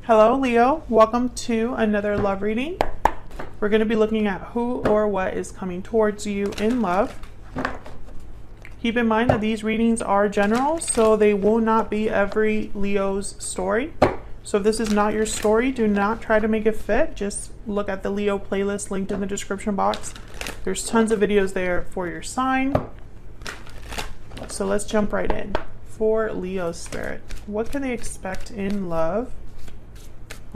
Hello, Leo. Welcome to another love reading. We're going to be looking at who or what is coming towards you in love. Keep in mind that these readings are general, so they will not be every Leo's story. So if this is not your story, do not try to make it fit. Just look at the Leo playlist linked in the description box. There's tons of videos there for your sign. So let's jump right in. For Leo spirit, what can they expect in love?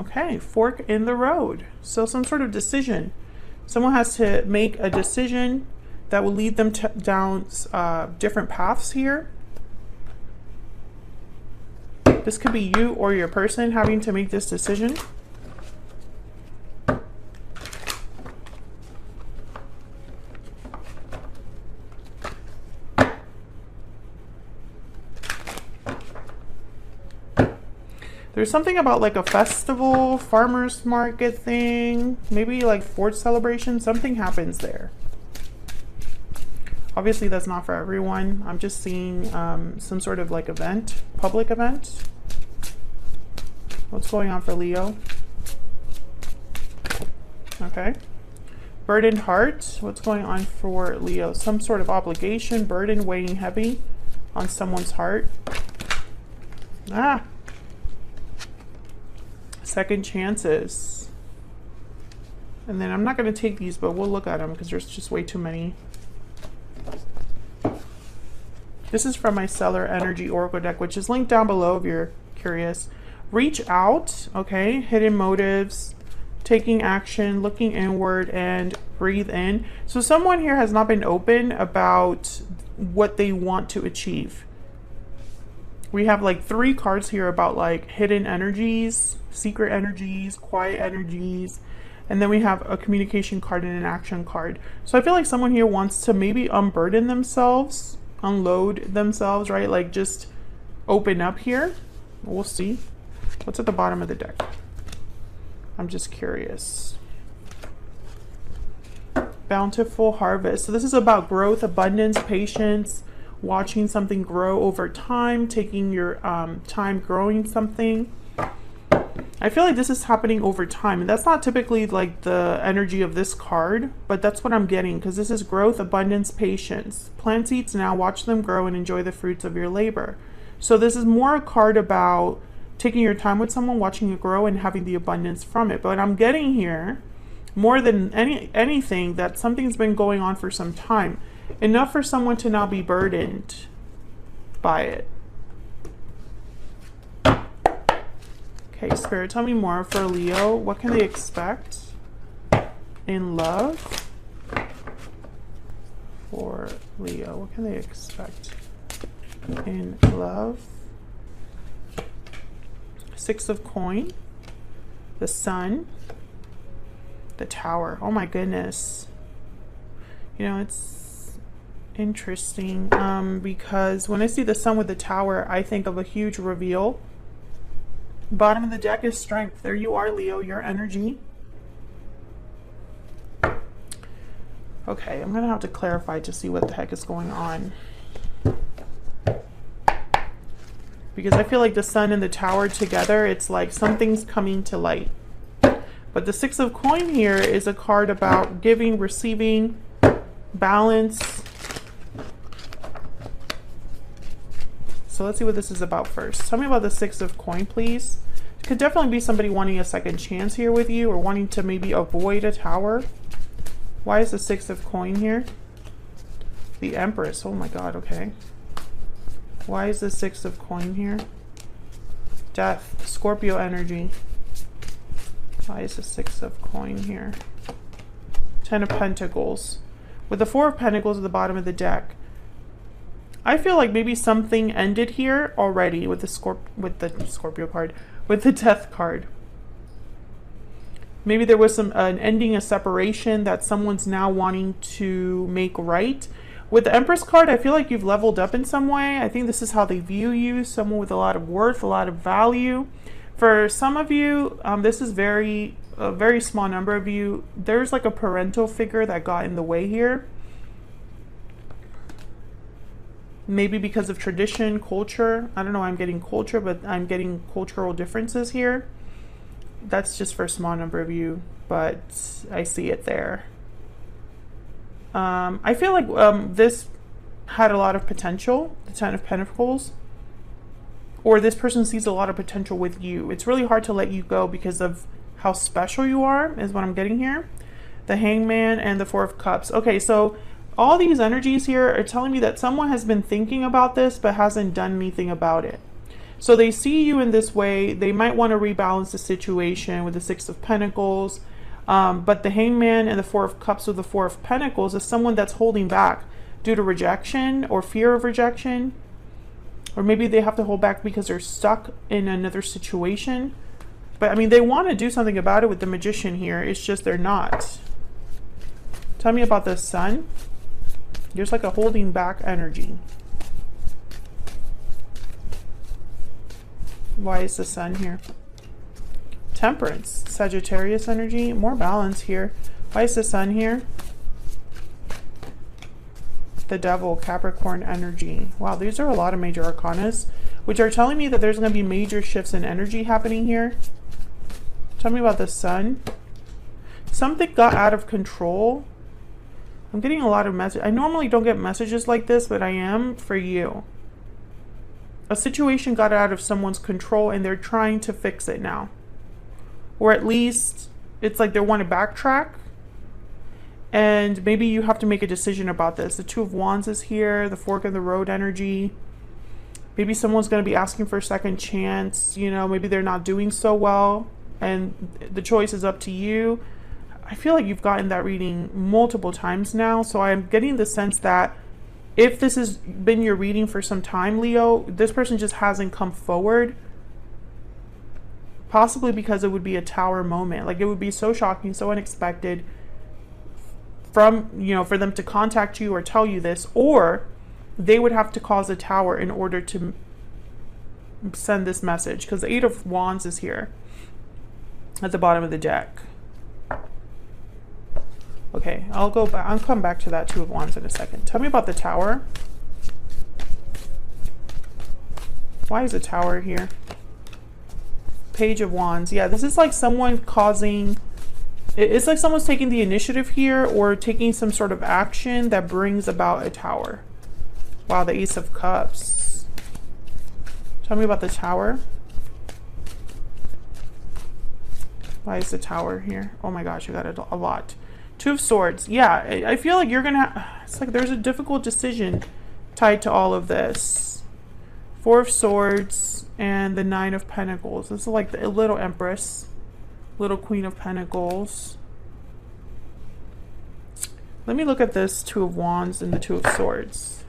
Okay, fork in the road. So some sort of decision. Someone has to make a decision that will lead them down different paths here. This could be you or your person having to make this decision. There's something about like a festival, farmer's market thing, maybe like 4th celebration, something happens there. Obviously that's not for everyone. I'm just seeing some sort of like event, public event. What's going on for Leo? Okay. Burdened heart, what's going on for Leo? Some sort of obligation, burden weighing heavy on someone's heart. Second chances. And then I'm not going to take these, but we'll look at them because there's just way too many. This is from my Stellar Energy Oracle deck, which is linked down below if you're curious. Reach out, okay? Hidden motives, taking action, looking inward, and breathe in. So someone here has not been open about what they want to achieve. We have like 3 cards here about like hidden energies, secret energies, quiet energies, and then we have a communication card and an action card. So I feel like someone here wants to maybe unburden themselves, unload themselves, right? Like just open up here. We'll see. What's at the bottom of the deck? I'm just curious. Bountiful harvest. So this is about growth, abundance, patience, watching something grow over time, taking your time growing something. I feel like this is happening over time, and that's not typically like the energy of this card, but that's what I'm getting because this is growth, abundance, patience. Plant seeds now, watch them grow, and enjoy the fruits of your labor. So this is more a card about taking your time with someone, watching it grow, and having the abundance from it. But I'm getting here, more than anything, that something's been going on for some time. Enough for someone to now be burdened by it. Okay, Spirit, tell me more for Leo. What can they expect in love? For Leo, what can they expect in love? 6 of coin, the Sun, the Tower. Oh my goodness. You know, it's interesting because when I see the Sun with the Tower, I think of a huge reveal. Bottom of the deck is strength. There you are, Leo, your energy. Okay, I'm gonna have to clarify to see what the heck is going on, because I feel like the Sun and the Tower together, it's like something's coming to light. But the 6 of coin here is a card about giving, receiving, balance. So let's see what this is about first. Tell me about the 6 of coin, please. It could definitely be somebody wanting a second chance here with you, or wanting to maybe avoid a tower. Why is the 6 of coin here? The Empress. Oh my God, okay. Why is the 6 of coin here? Death. Scorpio energy. Why is the 6 of coin here? 10 of Pentacles. With the 4 of Pentacles at the bottom of the deck. I feel like maybe something ended here already with the Scorpio card, with the Death card. Maybe there was an ending, a separation that someone's now wanting to make right. With the Empress card, I feel like you've leveled up in some way. I think this is how they view you, someone with a lot of worth, a lot of value. For some of you, this is a very small number of you. There's like a parental figure that got in the way here. Maybe because of tradition, culture. I don't know why I'm getting culture, but I'm getting cultural differences here. That's just for a small number of you, but I see it there. I feel like this had a lot of potential, the Ten of Pentacles, or this person sees a lot of potential with you. It's really hard to let you go because of how special you are, is what I'm getting here. The Hangman and the Four of Cups. Okay, so all these energies here are telling me that someone has been thinking about this but hasn't done anything about it. So they see you in this way. They might want to rebalance the situation with the Six of Pentacles. But the Hangman and the Four of Cups with the Four of Pentacles is someone that's holding back due to rejection or fear of rejection. Or maybe they have to hold back because they're stuck in another situation. But I mean, they want to do something about it with the Magician here. It's just they're not. Tell me about the Sun. There's like a holding back energy. Why is the Sun here? Temperance, Sagittarius energy, more balance here. Why is the Sun here? The Devil, Capricorn energy. Wow, these are a lot of major arcanas, which are telling me that there's going to be major shifts in energy happening here. Tell me about the Sun. Something got out of control. I'm getting a lot of messages. I normally don't get messages like this, but I am for you. A situation got out of someone's control and they're trying to fix it now. Or at least it's like they want to backtrack. And maybe you have to make a decision about this. The Two of Wands is here, the fork in the road energy. Maybe someone's going to be asking for a second chance. You know, maybe they're not doing so well and the choice is up to you. I feel like you've gotten that reading multiple times now. So I'm getting the sense that if this has been your reading for some time, Leo, this person just hasn't come forward. Possibly because it would be a Tower moment. Like it would be so shocking, so unexpected from, you know, for them to contact you or tell you this, or they would have to cause a Tower in order to send this message, because the Eight of Wands is here at the bottom of the deck. Okay, I'll go back. I'll come back to that Two of Wands in a second. Tell me about the Tower. Why is the Tower here? Page of Wands. Yeah, this is like someone causing... It's like someone's taking the initiative here or taking some sort of action that brings about a Tower. Wow, the Ace of Cups. Tell me about the Tower. Why is the Tower here? Oh my gosh, you got a lot. Two of Swords. Yeah, I feel like you're gonna... It's like there's a difficult decision tied to all of this. Four of Swords and the Nine of Pentacles. This is like the little Empress, little Queen of Pentacles. Let me look at this Two of Wands and the Two of Swords.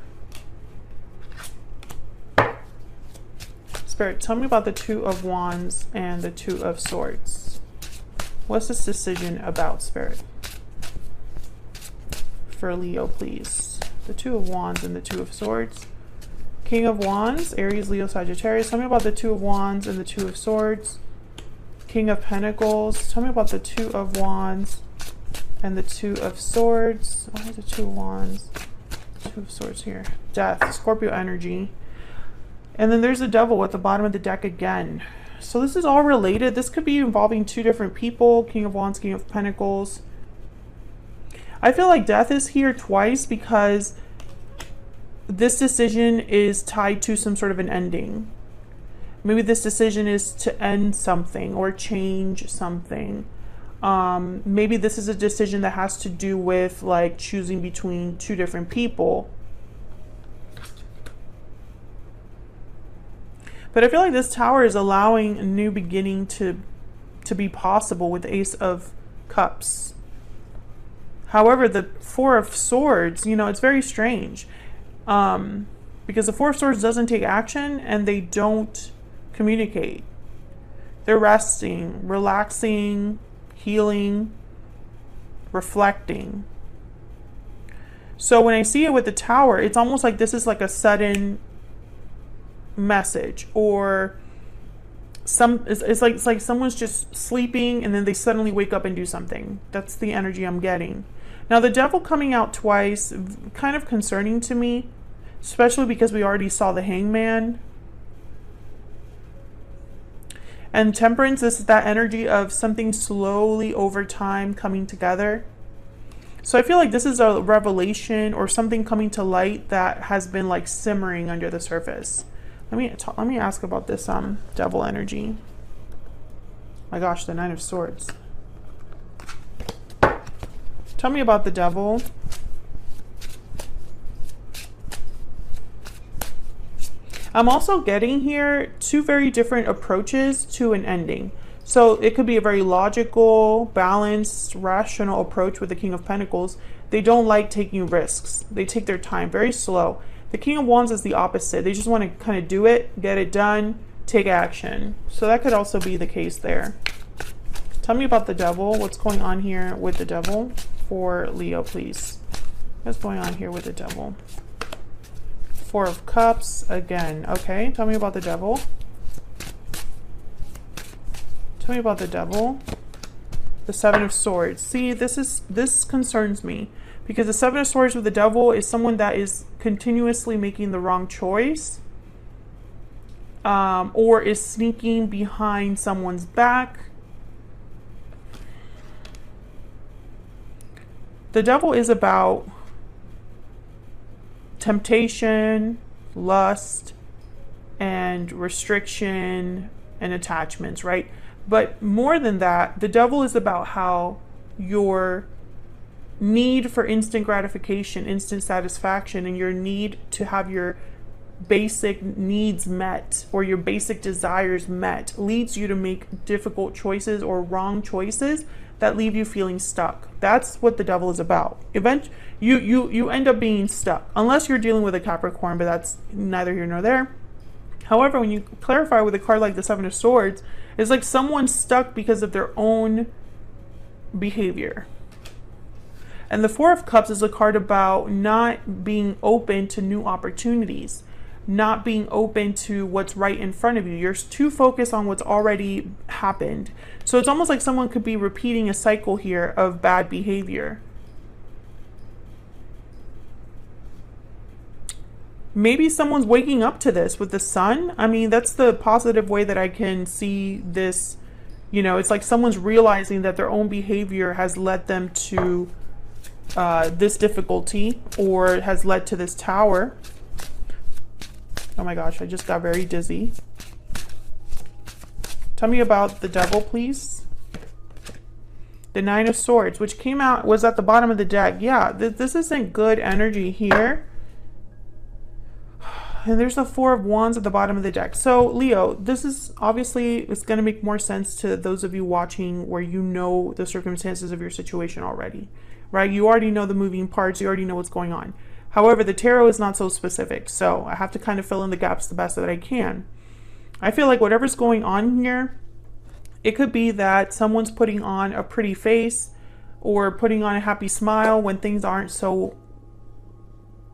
Spirit, tell me about the Two of Wands and the Two of Swords. What's this decision about, Spirit? For Leo, please. The Two of Wands and the Two of Swords. King of Wands, Aries, Leo, Sagittarius. Tell me about the Two of Wands and the Two of Swords. King of Pentacles. Tell me about the Two of Wands and the Two of Swords. Why is the Two of Wands? Two of Swords here. Death, Scorpio energy. And then there's the Devil at the bottom of the deck again. So this is all related. This could be involving two different people. King of Wands, King of Pentacles. I feel like Death is here twice because this decision is tied to some sort of an ending. Maybe this decision is to end something or change something. Maybe this is a decision that has to do with like choosing between two different people. But I feel like this Tower is allowing a new beginning to be possible with the Ace of Cups. However, the Four of Swords, you know, it's very strange. Because the Four of Swords doesn't take action and they don't communicate. They're resting, relaxing, healing, reflecting. So when I see it with the Tower, it's almost like this is like a sudden message, or it's like someone's just sleeping and then they suddenly wake up and do something. That's the energy I'm getting. Now the Devil coming out twice, kind of concerning to me, especially because we already saw the Hangman. And Temperance, this is that energy of something slowly over time coming together. So I feel like this is a revelation or something coming to light that has been like simmering under the surface. Let me ask about this devil energy. My gosh, the Nine of Swords. Tell me about the devil. I'm also getting here two very different approaches to an ending. So it could be a very logical, balanced, rational approach with the King of Pentacles. They don't like taking risks. They take their time, very slow. The King of Wands is the opposite. They just want to kind of do it, get it done, take action. So that could also be the case there. Tell me about the devil. What's going on here with the devil for Leo, please? What's going on here with the devil? Four of Cups again. Okay, tell me about the devil. Tell me about the devil. The Seven of Swords. See, this concerns me because the Seven of Swords with the devil is someone that is continuously making the wrong choice, or is sneaking behind someone's back. The devil is about temptation, lust, and restriction and attachments, right? But more than that, the devil is about how your need for instant gratification, instant satisfaction, and your need to have your basic needs met or your basic desires met leads you to make difficult choices or wrong choices that leave you feeling stuck. That's what the devil is about. You end up being stuck unless you're dealing with a Capricorn, but that's neither here nor there. However, when you clarify with a card like the Seven of Swords, it's like someone's stuck because of their own behavior. And the Four of Cups is a card about not being open to new opportunities, not being open to what's right in front of you. You're too focused on what's already happened. So it's almost like someone could be repeating a cycle here of bad behavior. Maybe someone's waking up to this with the Sun. I mean, that's the positive way that I can see this. You know, it's like someone's realizing that their own behavior has led them to this difficulty, or has led to this Tower. Oh my gosh, I just got very dizzy. Tell me about the devil, please. The Nine of Swords, which came out, was at the bottom of the deck. Yeah, this isn't good energy here. And there's the Four of Wands at the bottom of the deck. So Leo, this is obviously, it's going to make more sense to those of you watching where you know the circumstances of your situation already, right? You already know the moving parts. You already know what's going on. However, the tarot is not so specific. So I have to kind of fill in the gaps the best that I can. I feel like whatever's going on here, it could be that someone's putting on a pretty face or putting on a happy smile when things aren't so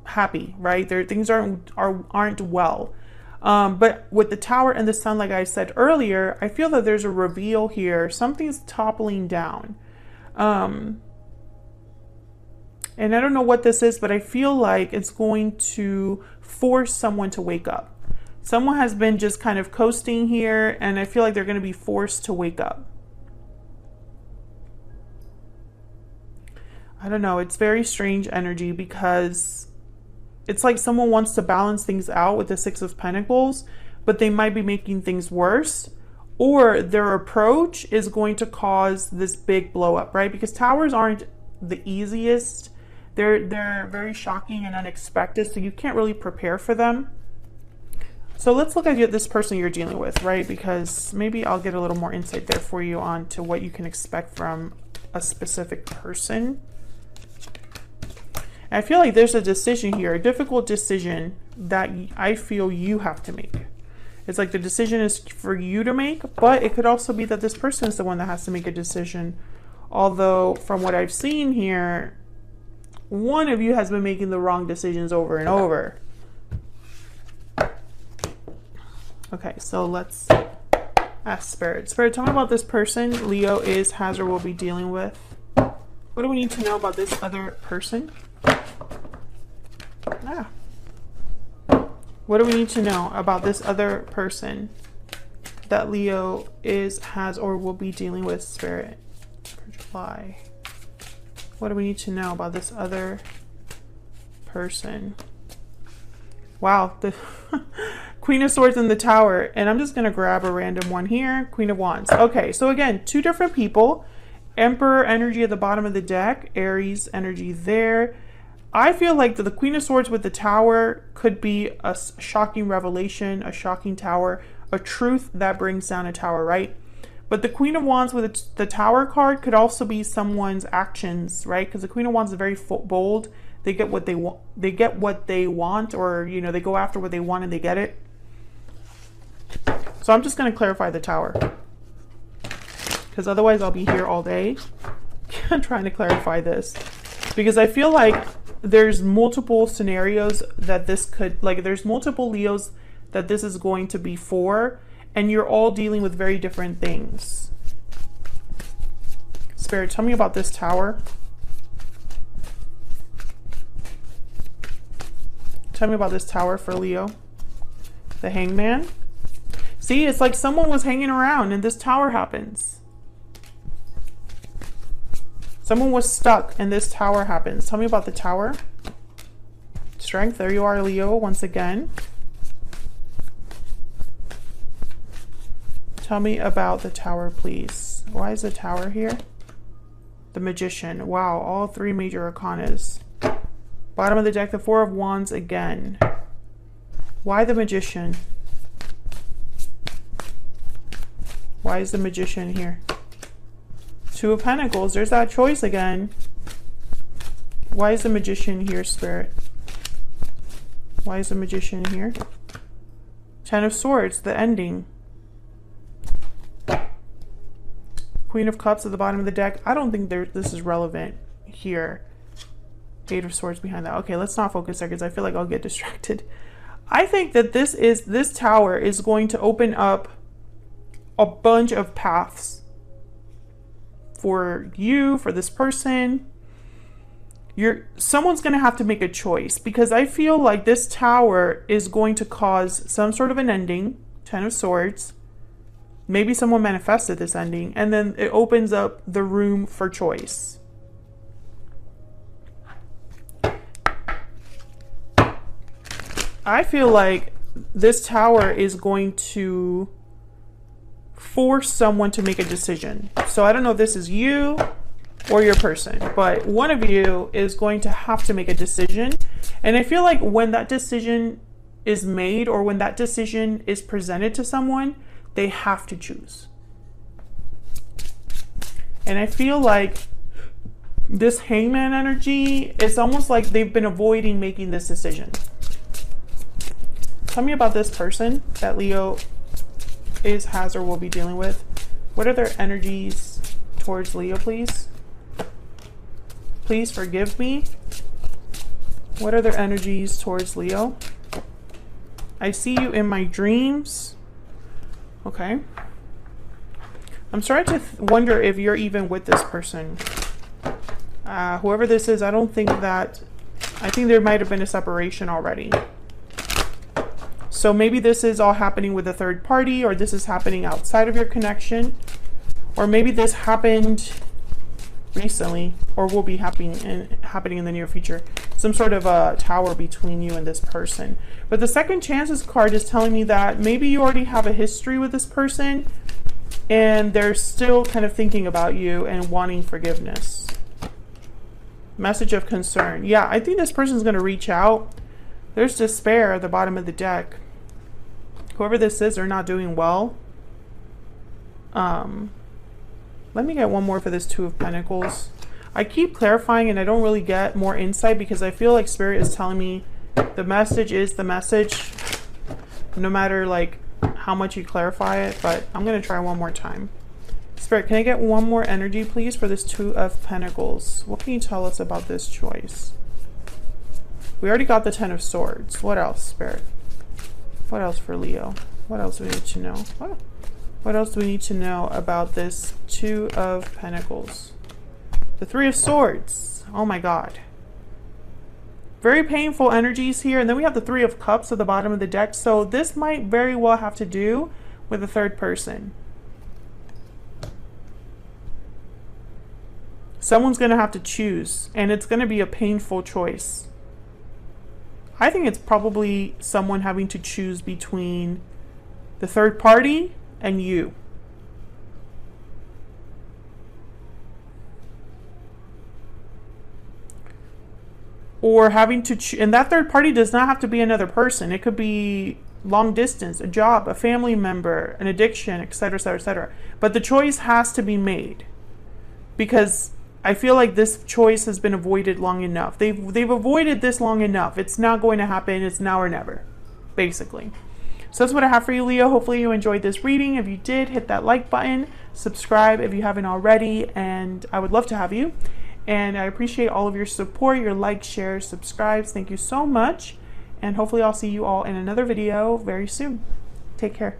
happy, right? Things aren't well. But with the Tower and the Sun, like I said earlier, I feel that there's a reveal here. Something's toppling down. And I don't know what this is, but I feel like it's going to force someone to wake up. Someone has been just kind of coasting here, and I feel like they're going to be forced to wake up. I don't know. It's very strange energy because it's like someone wants to balance things out with the Six of Pentacles, but they might be making things worse, or their approach is going to cause this big blow up, right? Because Towers aren't the easiest. They're very shocking and unexpected, so you can't really prepare for them. So let's look at this person you're dealing with, right? Because maybe I'll get a little more insight there for you on to what you can expect from a specific person. And I feel like there's a decision here, a difficult decision that I feel you have to make. It's like the decision is for you to make, but it could also be that this person is the one that has to make a decision. Although from what I've seen here, one of you has been making the wrong decisions over and over. Okay, so let's ask Spirit. Spirit, tell me about this person Leo is, has, or will be dealing with. What do we need to know about this other person? What do we need to know about this other person? that Leo has, or will be dealing with, Spirit, for July? What do we need to know about this other person? Wow, the Queen of Swords in the Tower. And I'm just going to grab a random one here. Queen of Wands. Okay, so again, two different people. Emperor energy at the bottom of the deck. Aries energy there. I feel like the Queen of Swords with the Tower could be a shocking revelation, a shocking tower, a truth that brings down a tower, right? But the Queen of Wands with the Tower card could also be someone's actions, right? Because the Queen of Wands is very bold. They get what they want. They get what they want, or you know, they go after what they want and they get it. So I'm just going to clarify the Tower, because otherwise I'll be here all day trying to clarify this, because I feel like there's multiple scenarios that this could, like, there's multiple Leos that this is going to be for, and you're all dealing with very different things. Spirit, tell me about this Tower. Tell me about this Tower for Leo. The Hangman. See, it's like someone was hanging around and this Tower happens. Someone was stuck and this Tower happens. Tell me about the Tower. Strength. There you are, Leo, once again. Tell me about the Tower, please. Why is the Tower here? The Magician. Wow, all three major arcanas. Bottom of the deck, the Four of Wands again. Why the Magician? Why is the Magician here? Two of Pentacles. There's that choice again. Why is the Magician here, Spirit? Why is the Magician here? Ten of Swords, the ending. Queen of Cups at the bottom of the deck. I don't think this is relevant here. Eight of Swords behind that. Okay, let's not focus there because I feel like I'll get distracted. I think that this Tower is going to open up a bunch of paths for you, for this person. Someone's going to have to make a choice, because I feel like this Tower is going to cause some sort of an ending. Ten of Swords. Maybe someone manifested this ending, and then it opens up the room for choice. I feel like this Tower is going to force someone to make a decision. So I don't know if this is you or your person, but one of you is going to have to make a decision. And I feel like when that decision is made, or when that decision is presented to someone, they have to choose. And I feel like this Hangman energy, it's almost like they've been avoiding making this decision. Tell me about this person that Leo has, or will be dealing with. What are their energies towards Leo, please? Please forgive me. What are their energies towards Leo? I see you in my dreams. Okay. I'm starting to wonder if you're even with this person. Whoever this is, I think there might have been a separation already. So maybe this is all happening with a third party, or this is happening outside of your connection. Or maybe this happened recently, or will be happening in the near future. Some sort of a tower between you and this person. But the Second Chances card is telling me that maybe you already have a history with this person, and they're still kind of thinking about you and wanting forgiveness. Message of concern. Yeah, I think this person's going to reach out. There's despair at the bottom of the deck. Whoever this is, they're not doing well. Let me get one more for this Two of Pentacles. I keep clarifying and I don't really get more insight, because I feel like Spirit is telling me the message is the message, no matter like how much you clarify it. But I'm going to try one more time. Spirit, can I get one more energy, please, for this Two of Pentacles? What can you tell us about this choice? We already got the Ten of Swords. What else, Spirit? What else for Leo? What else do we need to know? What else do we need to know about this Two of Pentacles? The Three of Swords. Oh my God. Very painful energies here. And then we have the Three of Cups at the bottom of the deck. So this might very well have to do with a third person. Someone's going to have to choose, and it's going to be a painful choice. I think it's probably someone having to choose between the third party and you. Or having to and that third party does not have to be another person. It could be long distance, a job, a family member, an addiction, etc., etc., etc. But the choice has to be made, because I feel like this choice has been avoided long enough. They've avoided this long enough. It's not going to happen. It's now or never, basically. So that's what I have for you, Leo. Hopefully you enjoyed this reading. If you did, hit that like button, subscribe if you haven't already, and I would love to have you. And I appreciate all of your support, your likes, shares, subscribes. Thank you so much. And hopefully I'll see you all in another video very soon. Take care.